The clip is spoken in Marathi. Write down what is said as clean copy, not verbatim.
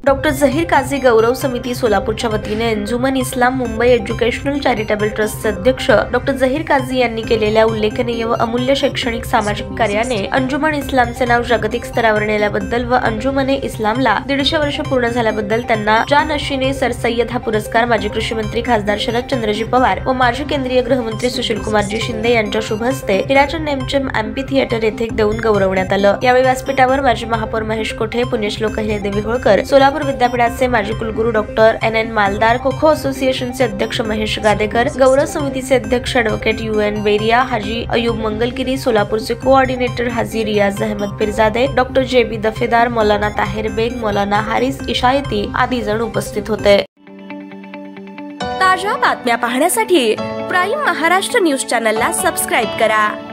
डॉक्टर झहीर काझी गौरव समिती सोलापूरच्या वतीने अंजुमन इस्लाम मुंबई एज्युकेशनल चॅरिटेबल ट्रस्टचे अध्यक्ष डॉक्टर झहीर काझी यांनी केलेल्या उल्लेखनीय व अमूल्य शैक्षणिक सामाजिक कार्याने अंजुमन इस्लामचे नाव जागतिक स्तरावर नेल्याबद्दल व अंजुमने इस्लामला 150 वर्ष पूर्ण झाल्याबद्दल त्यांना जानशीने सर सय्यद हा पुरस्कार माजी कृषी मंत्री खासदार शरदचंद्रजी पवार व माजी केंद्रीय गृहमंत्री सुशीलकुमारजी शिंदे यांच्या शुभ हस्ते हिराचंद नेमचम एम्पी थिएटर येथे देऊन गौरवण्यात आलं। यावेळी व्यासपीठावर माजी महापौर महेश कोठे, पुण्यश्लोक अहिल्यादेवी होळकर, सोलापूर विद्यापीठाचे माजी कुलगुरू डॉक्टर NN मालदार, खो-खो असोसिएशनचे अध्यक्ष महेश गादेकर, गौरव समितीचे अध्यक्ष ॲडव्होकेट UN बेरिया, हाजी अयूब मंगलगिरी, सोलापूरचे कोऑर्डिनेटर हाजी रियाज अहमद पिरजादे, डॉक्टर JB दफेदार, मौलाना ताहिर बेग, मौलाना हारिस इशायती आदी जण उपस्थित होते। ताज्या बातम्या पाहण्यासाठी प्राईम महाराष्ट्र न्यूज चॅनलला सबस्क्राईब करा।